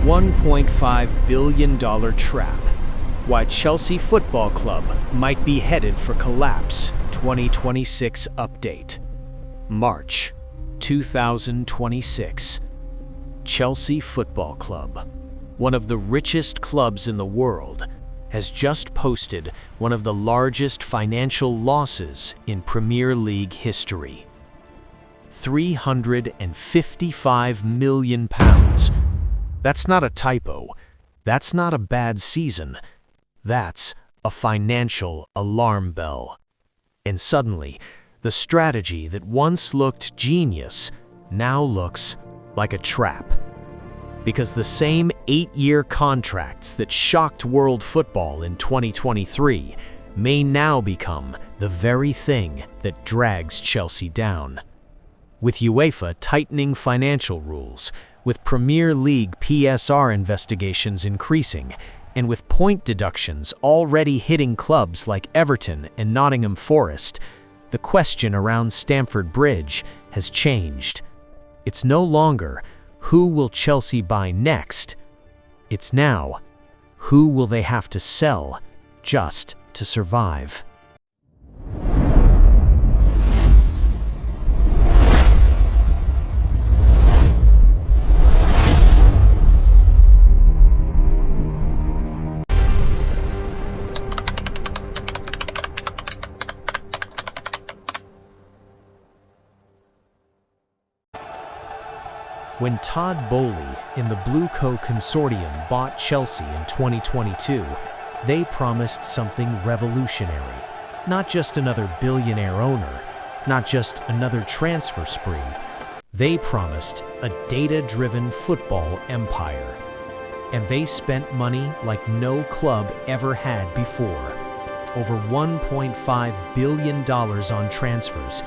$1.5 billion trap. Why Chelsea Football Club might be headed for collapse. 2026 update. March 2026. Chelsea Football Club, one of the richest clubs in the world, has just posted one of the largest financial losses in Premier League history. £355 million. That's not a typo. That's not a bad season. That's a financial alarm bell. And suddenly, the strategy that once looked genius now looks like a trap. Because the same 8-year contracts that shocked world football in 2023 may now become the very thing that drags Chelsea down. With UEFA tightening financial rules, with Premier League PSR investigations increasing, and with point deductions already hitting clubs like Everton and Nottingham Forest, the question around Stamford Bridge has changed. It's no longer, who will Chelsea buy next? It's now, who will they have to sell just to survive? When Todd Boehly in the BlueCo consortium bought Chelsea in 2022, they promised something revolutionary. Not just another billionaire owner, not just another transfer spree. They promised a data-driven football empire. And they spent money like no club ever had before. Over $1.5 billion on transfers,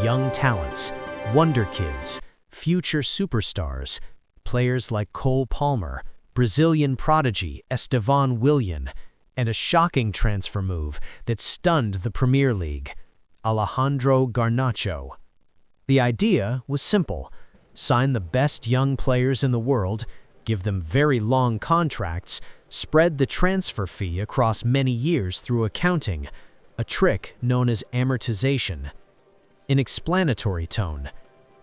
young talents, wonder kids, future superstars, players like Cole Palmer, Brazilian prodigy Estevan Willian, and a shocking transfer move that stunned the Premier League, Alejandro Garnacho. The idea was simple: sign the best young players in the world, give them very long contracts, spread the transfer fee across many years through accounting, a trick known as amortization. In explanatory tone,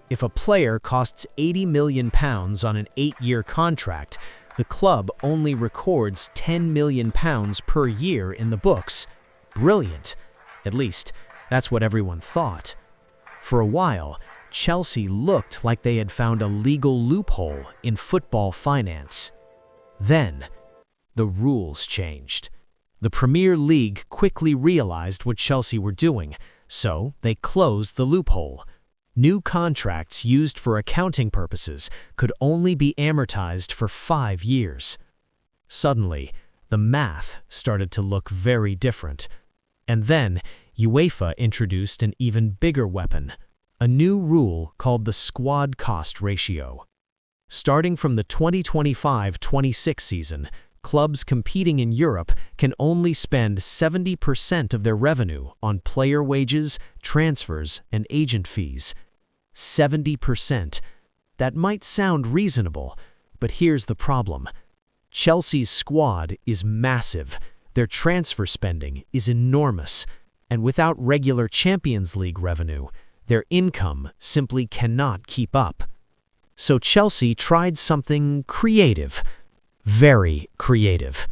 if a player costs £80 million on an 8-year contract, the club only records £10 million per year in the books. Brilliant. At least, that's what everyone thought. For a while, Chelsea looked like they had found a legal loophole in football finance. Then, the rules changed. The Premier League quickly realized what Chelsea were doing, so they closed the loophole. New contracts used for accounting purposes could only be amortized for 5 years. Suddenly, the math started to look very different. And then, UEFA introduced an even bigger weapon, a new rule called the squad cost ratio. Starting from the 2025-26 season, clubs competing in Europe can only spend 70% of their revenue on player wages, transfers, and agent fees. 70%. That might sound reasonable, but here's the problem. Chelsea's squad is massive, their transfer spending is enormous, and without regular Champions League revenue, their income simply cannot keep up. So Chelsea tried something creative. Very creative.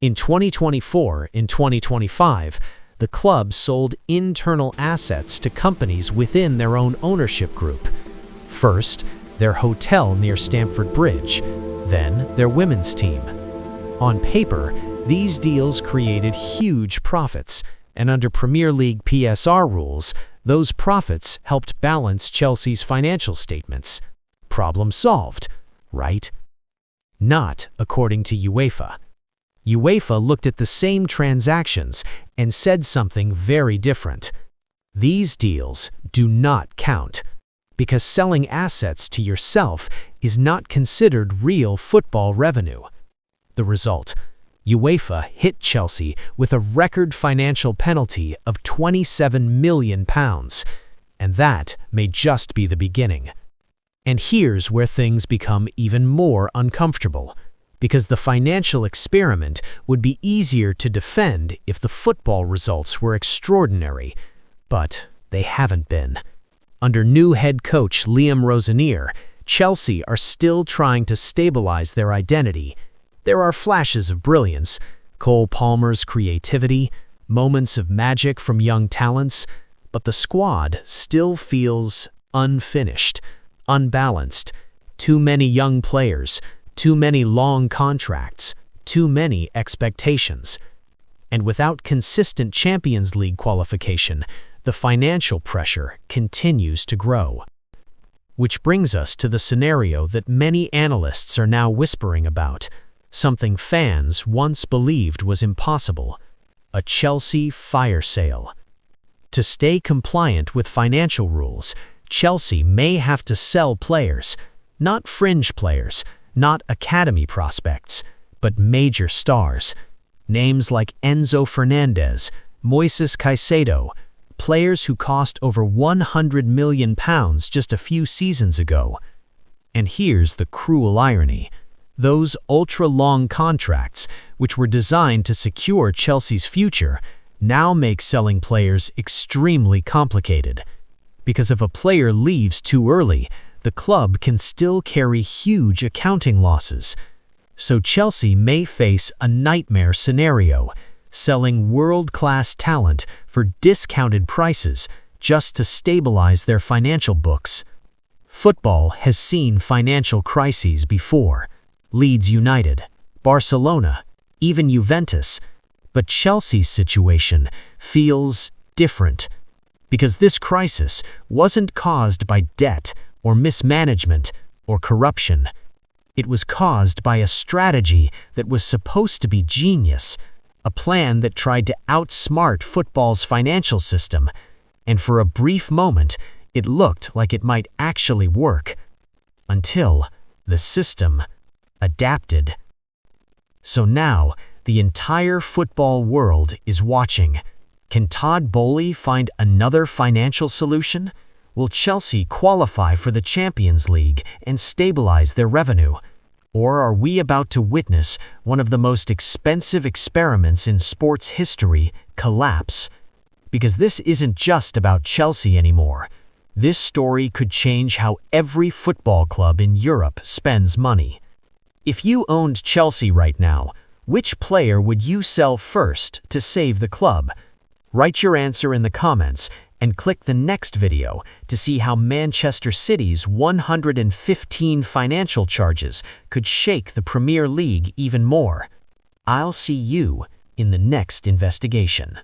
In 2024 and 2025, the club sold internal assets to companies within their own ownership group. First, their hotel near Stamford Bridge, then their women's team. On paper, these deals created huge profits, and under Premier League PSR rules, those profits helped balance Chelsea's financial statements. Problem solved, right? Not according to UEFA. UEFA looked at the same transactions and said something very different. These deals do not count, because selling assets to yourself is not considered real football revenue. The result: UEFA hit Chelsea with a record financial penalty of £27 million, and that may just be the beginning. And here's where things become even more uncomfortable. because the financial experiment would be easier to defend if the football results were extraordinary, but they haven't been. Under new head coach Liam Rosenior, Chelsea are still trying to stabilize their identity. There are flashes of brilliance, Cole Palmer's creativity, moments of magic from young talents, but the squad still feels unfinished, unbalanced. Too many young players, too many long contracts, too many expectations. And without consistent Champions League qualification, the financial pressure continues to grow. Which brings us to the scenario that many analysts are now whispering about, something fans once believed was impossible: a Chelsea fire sale. To stay compliant with financial rules, Chelsea may have to sell players, not fringe players, not academy prospects, but major stars. Names like Enzo Fernandez, Moises Caicedo, players who cost over £100 million just a few seasons ago. And here's the cruel irony. Those ultra-long contracts, which were designed to secure Chelsea's future, now make selling players extremely complicated. Because if a player leaves too early, the club can still carry huge accounting losses. So Chelsea may face a nightmare scenario, selling world-class talent for discounted prices just to stabilize their financial books. Football has seen financial crises before. Leeds United, Barcelona, even Juventus. But Chelsea's situation feels different, because this crisis wasn't caused by debt or mismanagement or corruption. It was caused by a strategy that was supposed to be genius, a plan that tried to outsmart football's financial system, and for a brief moment, it looked like it might actually work, until the system adapted. So now, the entire football world is watching. Can Todd Boehly find another financial solution? Will Chelsea qualify for the Champions League and stabilize their revenue? Or are we about to witness one of the most expensive experiments in sports history collapse? Because this isn't just about Chelsea anymore. This story could change how every football club in Europe spends money. If you owned Chelsea right now, which player would you sell first to save the club? Write your answer in the comments and click the next video to see how Manchester City's 115 financial charges could shake the Premier League even more. I'll see you in the next investigation.